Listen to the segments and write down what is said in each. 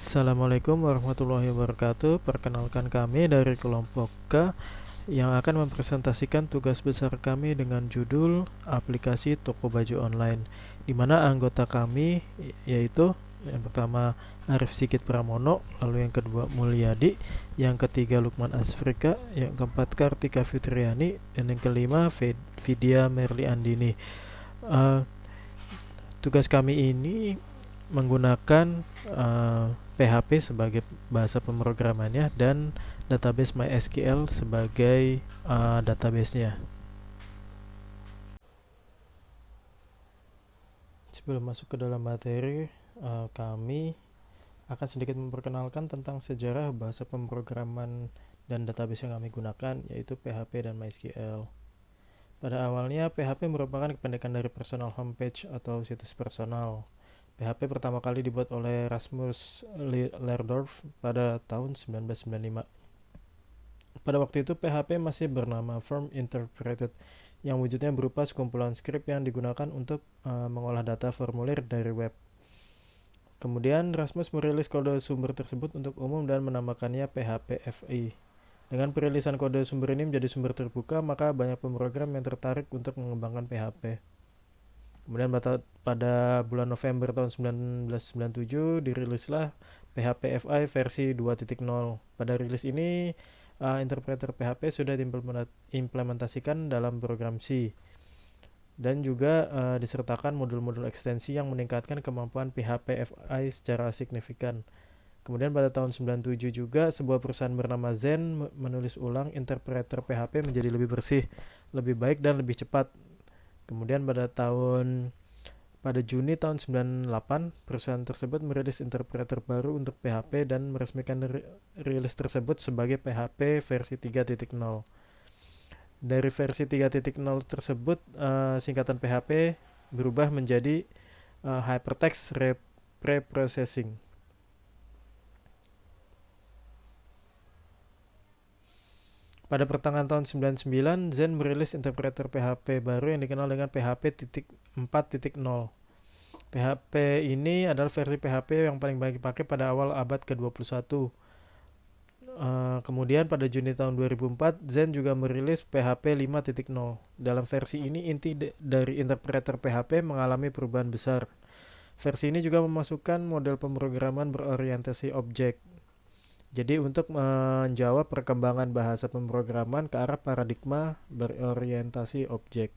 Assalamualaikum warahmatullahi wabarakatuh. Perkenalkan kami dari kelompok K yang akan mempresentasikan tugas besar kami dengan judul aplikasi toko baju online, di mana anggota kami yaitu yang pertama Arif Sigit Pramono, lalu yang kedua Mulyadi, yang ketiga Lukman Asfrika, yang keempat Kartika Fitriani, dan yang kelima Vidya Merli Andini. Uh, Tugas kami ini menggunakan PHP sebagai bahasa pemrogramannya dan database MySQL sebagai databasenya. Sebelum masuk ke dalam materi, kami akan sedikit memperkenalkan tentang sejarah bahasa pemrograman dan database yang kami gunakan, yaitu PHP dan MySQL. Pada awalnya, PHP merupakan kependekan dari personal homepage atau situs personal. PHP pertama kali dibuat oleh Rasmus Lerdorf pada tahun 1995. Pada waktu itu, PHP masih bernama Form Interpreted, yang wujudnya berupa sekumpulan skrip yang digunakan untuk mengolah data formulir dari web. Kemudian, Rasmus merilis kode sumber tersebut untuk umum dan menamakannya PHP FI. Dengan perilisan kode sumber ini menjadi sumber terbuka, maka banyak pemrogram yang tertarik untuk mengembangkan PHP. Kemudian pada bulan November tahun 1997 dirilislah PHP FI versi 2.0. Pada rilis ini, interpreter PHP sudah diimplementasikan dalam program C dan juga disertakan modul-modul ekstensi yang meningkatkan kemampuan PHP FI secara signifikan. Kemudian pada tahun 97 juga sebuah perusahaan bernama Zen menulis ulang interpreter PHP menjadi lebih bersih, lebih baik dan lebih cepat. Kemudian pada Juni tahun 98, perusahaan tersebut merilis interpreter baru untuk PHP dan meresmikan rilis tersebut sebagai PHP versi 3.0. Dari versi 3.0 tersebut, singkatan PHP berubah menjadi Hypertext Preprocessing. Pada pertengahan tahun 99, Zen merilis interpreter PHP baru yang dikenal dengan PHP 4.0. PHP ini adalah versi PHP yang paling banyak dipakai pada awal abad ke-21. Kemudian pada Juni tahun 2004, Zen juga merilis PHP 5.0. Dalam versi ini, inti dari interpreter PHP mengalami perubahan besar. Versi ini juga memasukkan model pemrograman berorientasi objek. Jadi untuk menjawab perkembangan bahasa pemrograman ke arah paradigma berorientasi objek.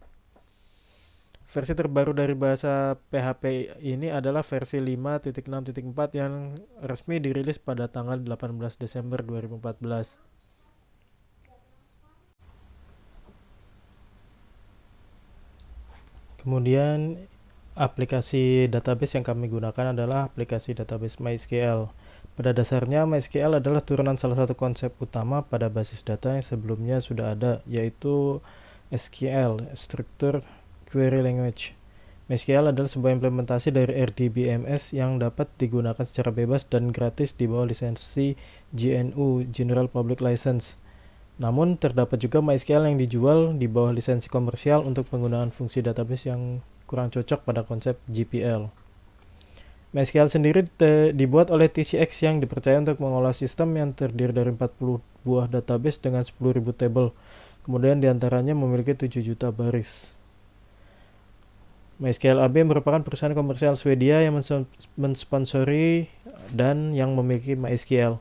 Versi terbaru dari bahasa PHP ini adalah versi 5.6.4 yang resmi dirilis pada tanggal 18 Desember 2014. Kemudian aplikasi database yang kami gunakan adalah aplikasi database MySQL. Pada dasarnya, MySQL adalah turunan salah satu konsep utama pada basis data yang sebelumnya sudah ada, yaitu SQL, Structured Query Language. MySQL adalah sebuah implementasi dari RDBMS yang dapat digunakan secara bebas dan gratis di bawah lisensi GNU, General Public License. Namun, terdapat juga MySQL yang dijual di bawah lisensi komersial untuk penggunaan fungsi database yang kurang cocok pada konsep GPL. MySQL sendiri dibuat oleh TCX yang dipercaya untuk mengolah sistem yang terdiri dari 40 buah database dengan 10.000 tabel. Kemudian diantaranya memiliki 7 juta baris. MySQL AB merupakan perusahaan komersial Swedia yang mensponsori dan yang memiliki MySQL.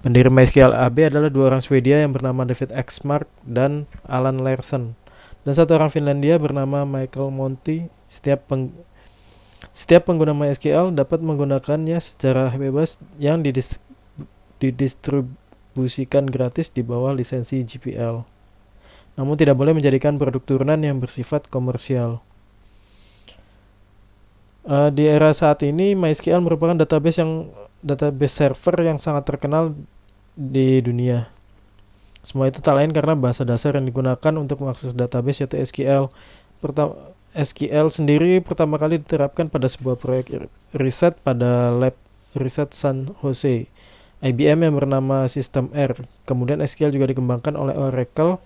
Pendiri MySQL AB adalah dua orang Swedia yang bernama David Exmark dan Alan Larsson, dan satu orang Finlandia bernama Michael Monti. Setiap pengguna MySQL dapat menggunakannya secara bebas yang didistribusikan gratis di bawah lisensi GPL. Namun tidak boleh menjadikan produk turunan yang bersifat komersial. Di era saat ini, MySQL merupakan database server yang sangat terkenal di dunia. Semua itu tak lain karena bahasa dasar yang digunakan untuk mengakses database yaitu SQL. SQL sendiri pertama kali diterapkan pada sebuah proyek riset pada Lab Riset San Jose, IBM yang bernama System R. Kemudian SQL juga dikembangkan oleh Oracle,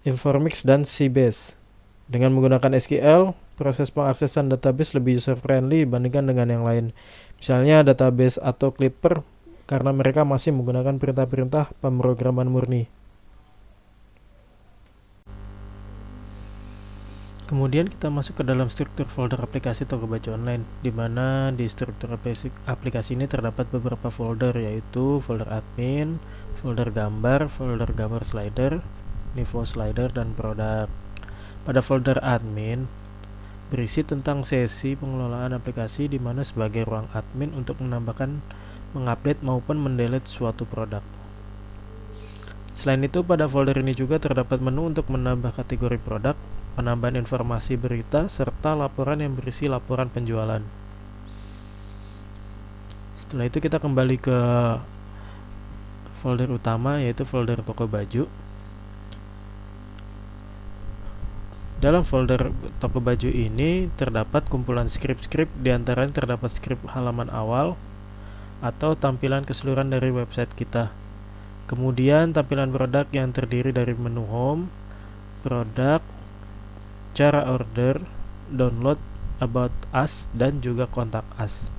Informix, dan Sybase. Dengan menggunakan SQL, proses pengaksesan database lebih user friendly dibandingkan dengan yang lain. Misalnya database atau Clipper, karena mereka masih menggunakan perintah-perintah pemrograman murni. Kemudian kita masuk ke dalam struktur folder aplikasi Toko Baju Online, di mana di struktur aplikasi ini terdapat beberapa folder, yaitu folder admin, folder gambar slider, info slider, dan produk. Pada folder admin berisi tentang sesi pengelolaan aplikasi, di mana sebagai ruang admin untuk menambahkan, mengupdate maupun mendelete suatu produk. Selain itu, pada folder ini juga terdapat menu untuk menambah kategori produk, penambahan informasi berita, serta laporan yang berisi laporan penjualan. Setelah itu kita kembali ke folder utama, yaitu folder toko baju. Dalam folder toko baju ini terdapat kumpulan skrip-skrip, diantaranya terdapat skrip halaman awal atau tampilan keseluruhan dari website kita. Kemudian tampilan produk yang terdiri dari menu home, produk, cara order, download, about us, dan juga kontak us.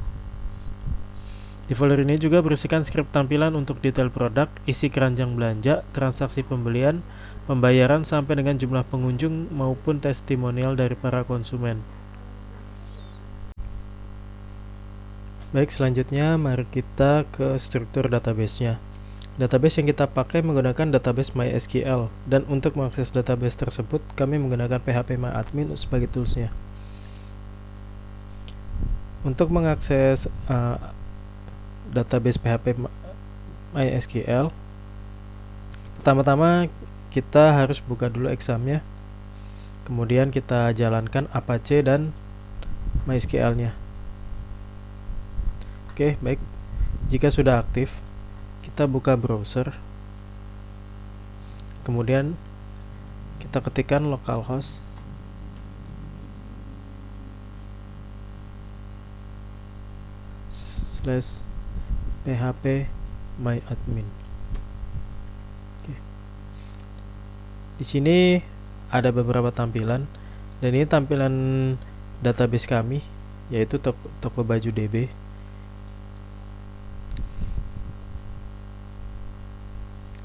Di folder ini juga berisikan skrip tampilan untuk detail produk, isi keranjang belanja, transaksi pembelian, pembayaran sampai dengan jumlah pengunjung maupun testimonial dari para konsumen. Baik, selanjutnya mari kita ke struktur database-nya. Database yang kita pakai menggunakan database MySQL, dan untuk mengakses database tersebut kami menggunakan phpMyAdmin sebagai toolsnya. Untuk mengakses database phpMySQL, pertama-tama kita harus buka dulu examnya, kemudian kita jalankan Apache dan MySQL-nya. Oke, baik. Jika sudah aktif, kita buka browser, kemudian kita ketikkan localhost /phpMyAdmin. Oke. Di sini ada beberapa tampilan, dan ini tampilan database kami, yaitu toko baju DB.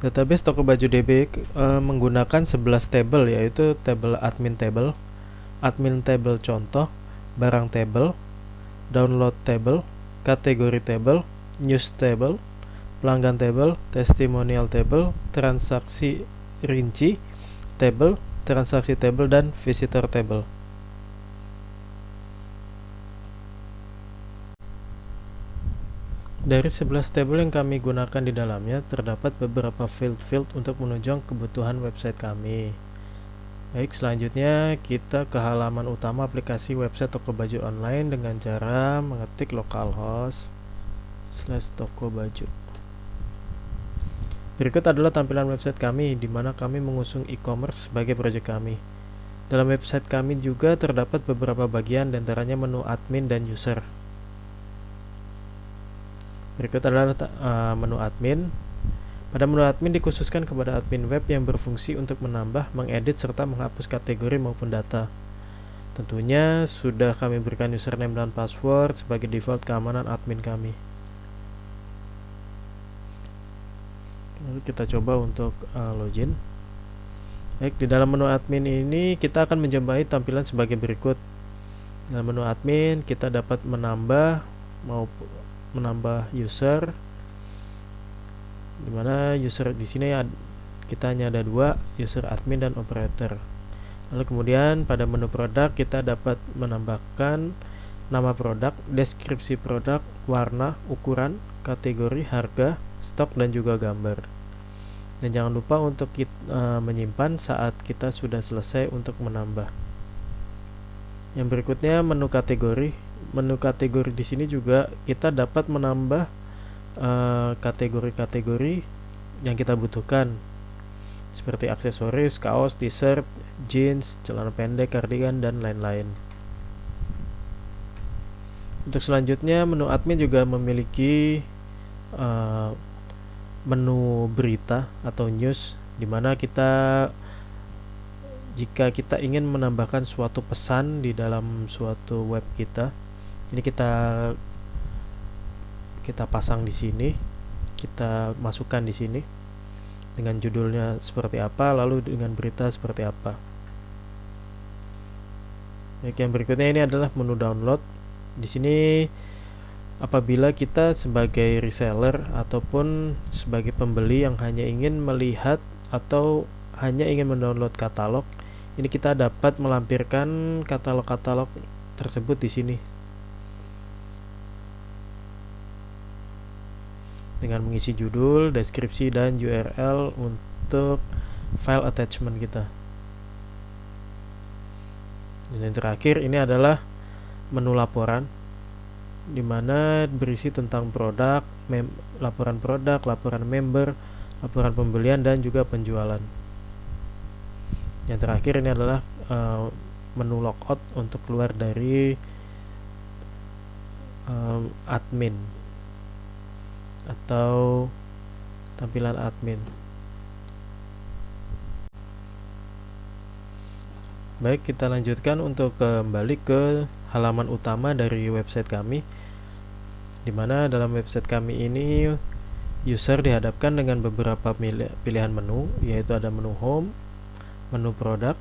Database toko baju DB menggunakan 11 table, yaitu table admin table contoh, barang table, download table, kategori table, news table, pelanggan table, testimonial table, transaksi rinci table, transaksi table, dan visitor table. Dari 11 tabel yang kami gunakan di dalamnya, terdapat beberapa field untuk menunjang kebutuhan website kami. Baik, selanjutnya kita ke halaman utama aplikasi website toko baju online dengan cara mengetik localhost /tokobaju. Berikut adalah tampilan website kami, di mana kami mengusung e-commerce sebagai proyek kami. Dalam website kami juga terdapat beberapa bagian, diantaranya menu admin dan user. Berikut adalah menu admin. Pada menu admin dikhususkan kepada admin web yang berfungsi untuk menambah, mengedit, serta menghapus kategori maupun data. Tentunya sudah kami berikan username dan password sebagai default keamanan admin kami. Lalu kita coba untuk login. Baik, di dalam menu admin ini kita akan menjumpai tampilan sebagai berikut. Dalam menu admin kita dapat menambah user, dimana user di sini kita hanya ada dua, user admin dan operator. Lalu kemudian pada menu produk kita dapat menambahkan nama produk, deskripsi produk, warna, ukuran, kategori, harga, stok, dan juga gambar. Dan jangan lupa untuk menyimpan saat kita sudah selesai untuk menambah. Yang berikutnya menu kategori. Menu kategori di sini juga kita dapat menambah kategori-kategori yang kita butuhkan, seperti aksesoris, kaos, t-shirt, jeans, celana pendek, cardigan, dan lain-lain. Untuk selanjutnya, menu admin juga memiliki menu berita atau news, di mana kita jika kita ingin menambahkan suatu pesan di dalam suatu web kita. Ini kita pasang di sini, kita masukkan di sini dengan judulnya seperti apa, lalu dengan berita seperti apa. Baik, yang berikutnya ini adalah menu download. Di sini apabila kita sebagai reseller ataupun sebagai pembeli yang hanya ingin melihat atau hanya ingin mendownload katalog, ini kita dapat melampirkan katalog-katalog tersebut di sini dengan mengisi judul, deskripsi, dan URL untuk file attachment kita. Dan yang terakhir ini adalah menu laporan, di mana berisi tentang produk, laporan produk, laporan member, laporan pembelian, dan juga penjualan. Yang terakhir ini adalah menu logout untuk keluar dari admin atau tampilan admin. Baik, kita lanjutkan untuk kembali ke halaman utama dari website kami, di mana dalam website kami ini user dihadapkan dengan beberapa pilihan menu, yaitu ada menu home, menu produk,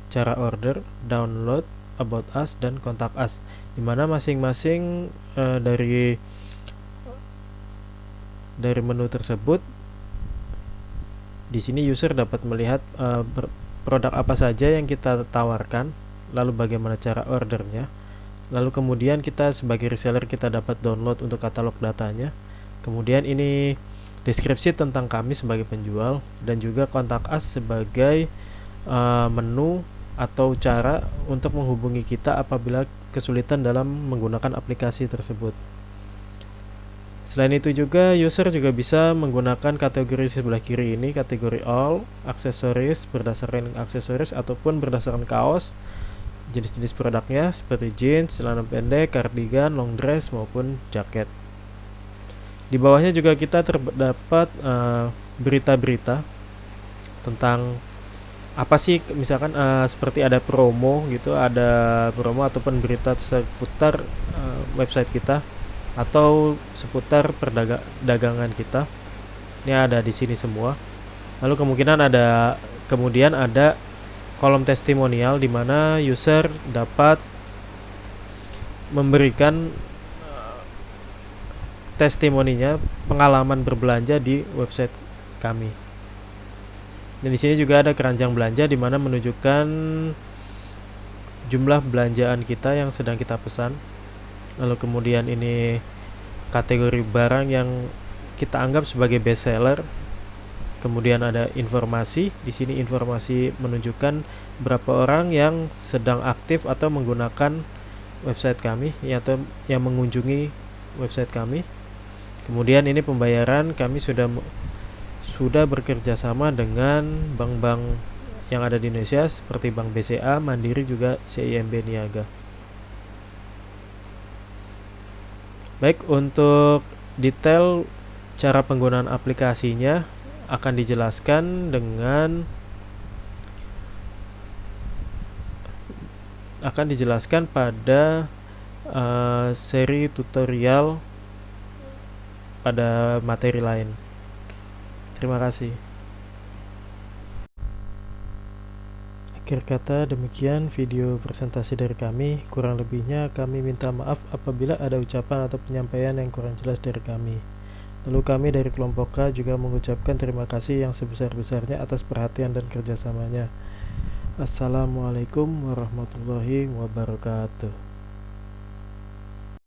cara order, download, about us, dan contact us, di mana masing-masing dari menu tersebut di sini user dapat melihat produk apa saja yang kita tawarkan, lalu bagaimana cara ordernya, lalu kemudian kita sebagai reseller kita dapat download untuk katalog datanya. Kemudian ini deskripsi tentang kami sebagai penjual, dan juga contact us sebagai menu atau cara untuk menghubungi kita apabila kesulitan dalam menggunakan aplikasi tersebut. Selain itu juga user juga bisa menggunakan kategori sebelah kiri ini, kategori all, aksesoris, berdasarkan aksesoris ataupun berdasarkan kaos, jenis-jenis produknya seperti jeans, celana pendek, cardigan, long dress maupun jaket. Di bawahnya juga kita terdapat berita-berita tentang apa sih, misalkan seperti ada promo gitu, ada promo ataupun berita seputar website kita atau seputar perdagangan kita. Ini ada di sini semua. Lalu kemudian ada kolom testimonial, di mana user dapat memberikan testimoninya, pengalaman berbelanja di website kami. Dan di sini juga ada keranjang belanja, di mana menunjukkan jumlah belanjaan kita yang sedang kita pesan. Lalu kemudian ini kategori barang yang kita anggap sebagai best seller. Kemudian ada informasi. Di sini informasi menunjukkan berapa orang yang sedang aktif atau menggunakan website kami atau yang mengunjungi website kami. Kemudian ini pembayaran, kami sudah bekerja sama dengan bank-bank yang ada di Indonesia seperti Bank BCA, Mandiri, juga CIMB Niaga. Baik, untuk detail cara penggunaan aplikasinya akan dijelaskan pada seri tutorial pada materi lain. Terima kasih. Akhir kata, demikian video presentasi dari kami. Kurang lebihnya kami minta maaf apabila ada ucapan atau penyampaian yang kurang jelas dari kami. Lalu kami dari kelompok K juga mengucapkan terima kasih yang sebesar-besarnya atas perhatian dan kerjasamanya. Assalamualaikum warahmatullahi wabarakatuh.